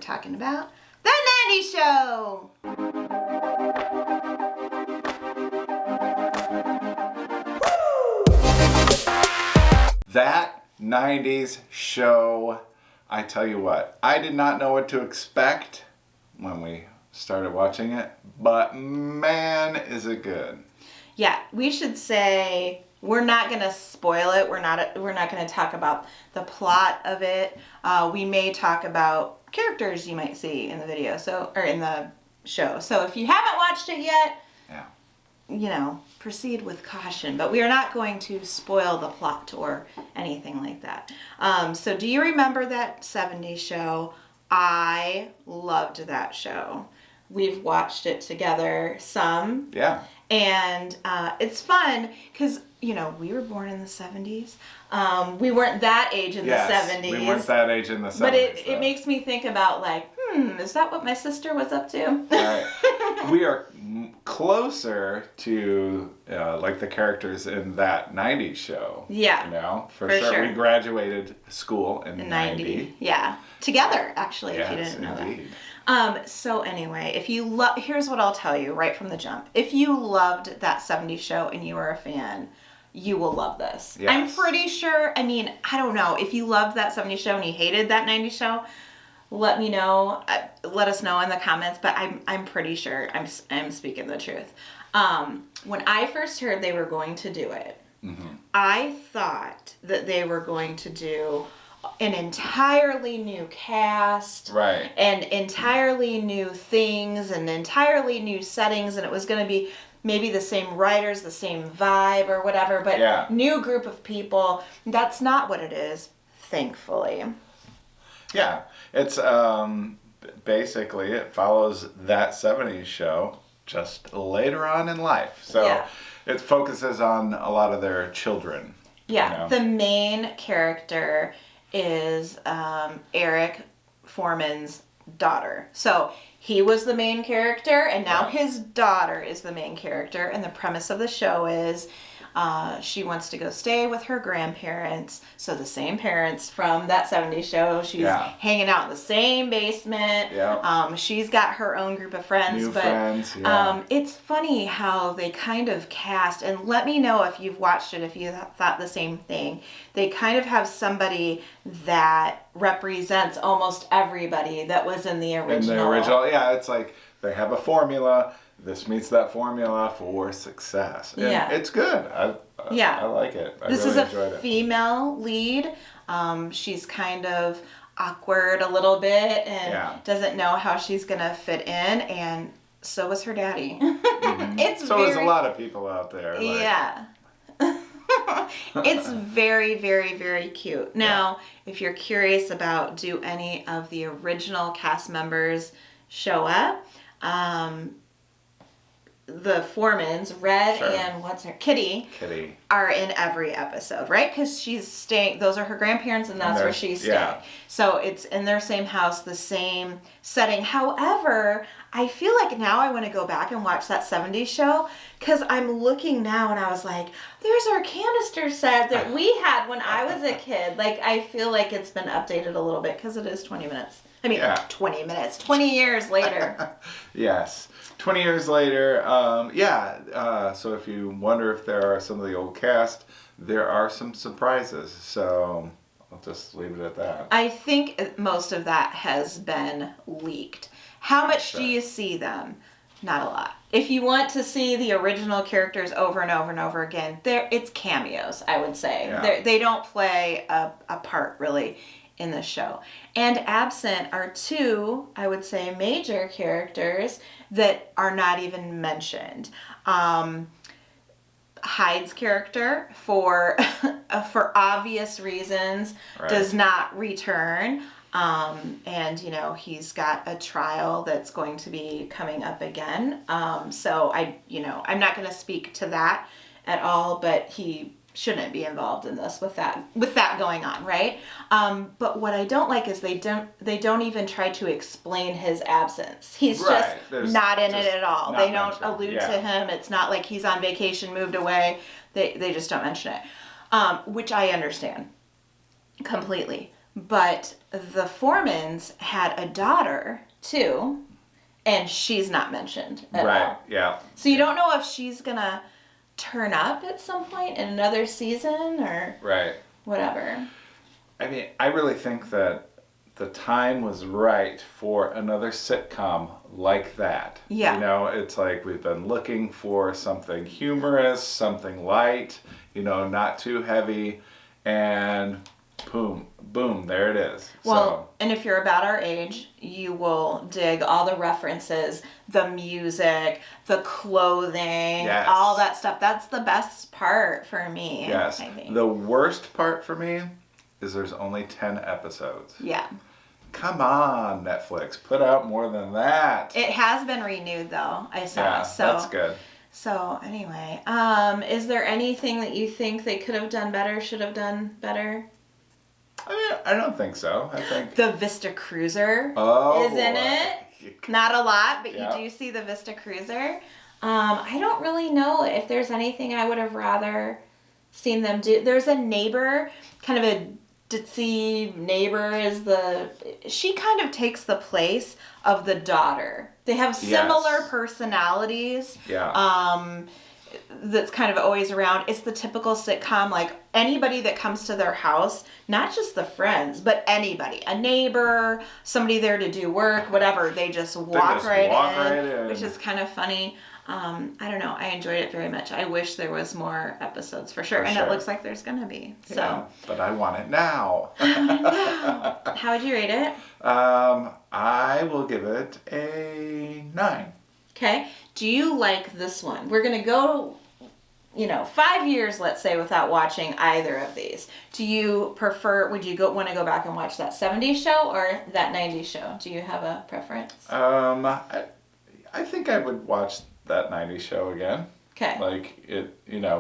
talking about The 90s Show! That 90s show, I tell you what, I did not know what to expect when we started watching it, but man, is it good. Yeah, we should say we're not going to spoil it. We're not going to talk about the plot of it. We may talk about characters you might see in the video, or in the show. So if you haven't watched it yet, proceed with caution. But we are not going to spoil the plot or anything like that. So do you remember that 70s show? I loved that show. We've watched it together some. Yeah. And it's fun because, we were born in the 70s. We weren't that age in the 70s. We weren't that age in the 70s. But it makes me think about is that what my sister was up to? Right. We are closer to the characters in that 90s show. Yeah. For sure. We graduated school in 90. Yeah. Together, actually, if you didn't know that. So anyway, here's what I'll tell you right from the jump. If you loved that 70s show and you are a fan, you will love this. Yes. I'm pretty sure, I don't know, if you loved that 70s show and you hated that 90s show, let me know, let us know in the comments, but I'm pretty sure I'm speaking the truth. When I first heard they were going to do it, I thought that they were going to do an entirely new cast, right, and entirely new things and entirely new settings, and it was going to be maybe the same writers, the same vibe or whatever, but new group of people. That's not what it is, thankfully. Yeah, it's basically it follows that 70s show just later on in life. So it focuses on a lot of their children. Yeah, the main character is Eric Foreman's daughter. So he was the main character, and now his daughter is the main character. And the premise of the show is she wants to go stay with her grandparents. So the same parents from that 70s show. She's hanging out in the same basement. Yeah. She's got her own group of friends. New friends, yeah. It's funny how they kind of cast, and let me know if you've watched it, if you thought the same thing. They kind of have somebody that represents almost everybody that was in the original. In the original, it's like they have a formula. This meets that formula for success. And it's good. I like it. This really is a female lead. She's kind of awkward a little bit and doesn't know how she's going to fit in. And so was her daddy. So is a lot of people out there. Yeah. It's very, very, very cute. Now, if you're curious about, do any of the original cast members show up? The Foremans, Red and Kitty, are in every episode, right? Because she's staying, those are her grandparents, and that's where she's staying. So it's in their same house, the same setting. However, I feel like now I want to go back and watch that 70s show, because I'm looking now and I was like, there's our canister set that we had when I was a kid. Like, I feel like it's been updated a little bit because it is 20 minutes. 20 minutes, 20 years later. Yes. 20 years later, so if you wonder if there are some of the old cast, there are some surprises. So I'll just leave it at that. I think most of that has been leaked. How much do you see them? Not a lot. If you want to see the original characters over and over and over again, it's cameos, I would say. Yeah. They don't play a part, really, in the show. And absent are two, I would say, major characters that are not even mentioned. Hyde's character, for obvious reasons, does not return. And he's got a trial that's going to be coming up again. So I'm not going to speak to that at all, but he shouldn't be involved in this with that going on, right? But what I don't like is they don't even try to explain his absence. He's just not in it at all. They don't allude to him. It's not like he's on vacation, moved away. They just don't mention it, which I understand completely. But the Foremans had a daughter, too, and she's not mentioned at all. Right, yeah. So you don't know if she's going to turn up at some point in another season or whatever. I mean, I really think that the time was right for another sitcom like that. Yeah. You know, it's like we've been looking for something humorous, something light, you know, not too heavy, and boom, there it is. Well, and if you're about our age, you will dig all the references, the music, the clothing, all that stuff. That's the best part for me. Yes. I think. The worst part for me is there's only 10 episodes. Yeah. Come on, Netflix. Put out more than that. It has been renewed, though. I saw. Yeah, so that's good. So, anyway, is there anything that you think they could have done better, should have done better? I mean, I don't think so. I think the Vista Cruiser is in it. Not a lot, but you do see the Vista Cruiser. I don't really know if there's anything I would have rather seen them do. There's a neighbor, kind of a ditzy neighbor she kind of takes the place of the daughter. They have similar personalities. Yeah. That's kind of always around. It's the typical sitcom, like anybody that comes to their house, not just the friends, but anybody, a neighbor, somebody there to do work, whatever, they just walk right in, which is kind of funny. I don't know. I enjoyed it very much. I wish there was more episodes for sure. It looks like there's going to be. So. Yeah, but I want it now. How would you rate it? I will give it a 9. Okay. Do you like this one? We're going to go, 5 years, let's say, without watching either of these. Do you prefer, want to go back and watch that 70s show or that 90s show? Do you have a preference? I think I would watch that 90s show again. Okay. Like,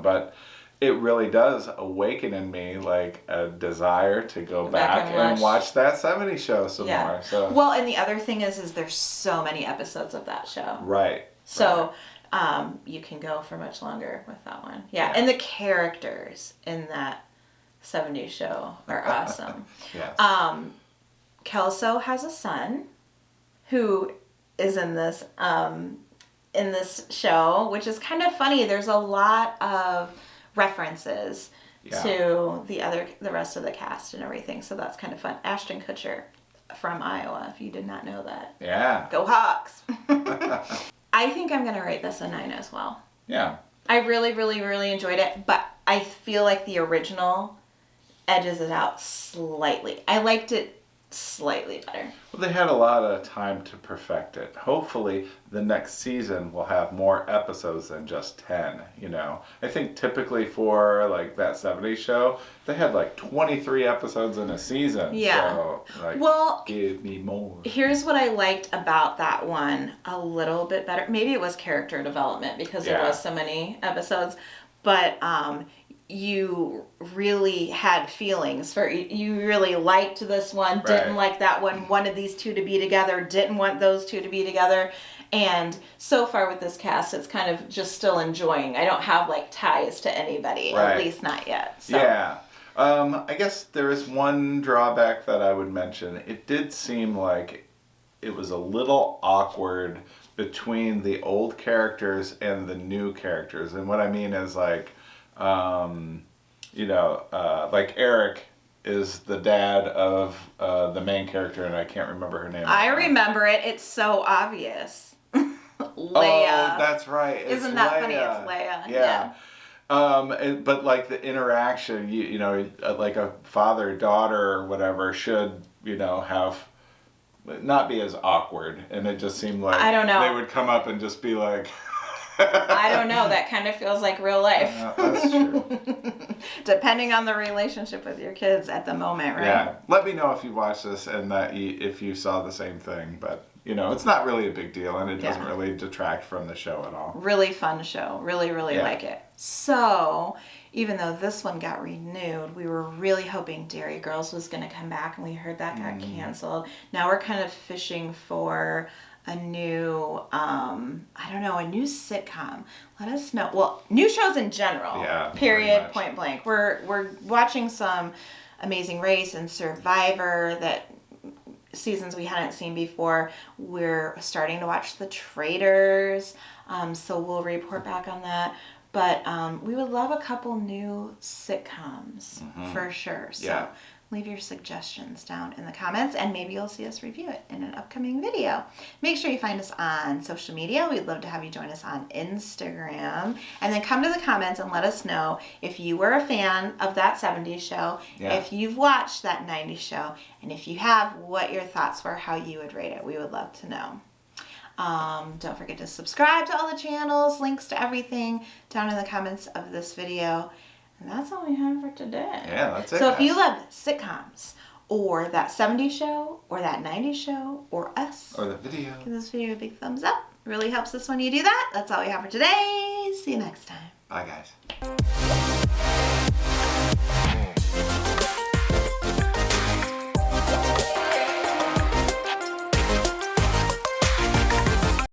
but it really does awaken in me, like, a desire to go back and watch that 70s show some more. So. Well, and the other thing is there's so many episodes of that show. Right. So you can go for much longer with that one. Yeah. And the characters in that 70s show are awesome. Yes. Kelso has a son who is in this show, which is kind of funny. There's a lot of references to the rest of the cast and everything, so that's kind of fun. Ashton Kutcher from Iowa, if you did not know that. Yeah. Go Hawks. I think I'm going to rate this a 9 as well. Yeah. I really, really, really enjoyed it, but I feel like the original edges it out slightly. I liked it slightly better. Well, they had a lot of time to perfect it. Hopefully, the next season will have more episodes than just 10, I think typically for, like, that 70s show, they had, like, 23 episodes in a season. Yeah. So, give me more. Here's what I liked about that one a little bit better. Maybe it was character development because there was so many episodes, but you really had feelings you really liked this one, didn't like that one, wanted these two to be together, didn't want those two to be together. And so far with this cast, it's kind of just still enjoying. I don't have like ties to anybody, at least not yet. So. Yeah. I guess there is one drawback that I would mention. It did seem like it was a little awkward between the old characters and the new characters. And what I mean is like, like Eric is the dad of the main character, and I can't remember her name. I remember it. It's so obvious. Leia. Oh, that's right. Isn't that funny? It's Leia. Yeah. But like the interaction, like a father-daughter or whatever should, have not be as awkward. And it just seemed like I don't know. They would come up and just be like. I don't know. That kind of feels like real life. That's true. Depending on the relationship with your kids at the moment, right? Yeah. Let me know if you watched this and that if you saw the same thing. But, it's not really a big deal, and it doesn't really detract from the show at all. Really fun show. Really, really like it. So, even though this one got renewed, we were really hoping Dairy Girls was going to come back, and we heard that got canceled. Now we're kind of fishing for a new, a new sitcom. Let us know. Well, new shows in general. Yeah. Period. Point blank. We're watching some Amazing Race and Survivor, that seasons we hadn't seen before. We're starting to watch The Traitors, so we'll report back on that. But we would love a couple new sitcoms for sure. So leave your suggestions down in the comments, and maybe you'll see us review it in an upcoming video. Make sure you find us on social media. We'd love to have you join us on Instagram. And then come to the comments and let us know if you were a fan of that 70s show, if you've watched that 90s show, and if you have, what your thoughts were, how you would rate it. We would love to know. Don't forget to subscribe to all the channels, links to everything down in the comments of this video. And that's all we have for today. Yeah, that's it. So if you love sitcoms, or that 70s show, or that 90s show, or us, or the video, give this video a big thumbs up. It really helps us when you do that. That's all we have for today. See you next time. Bye, guys.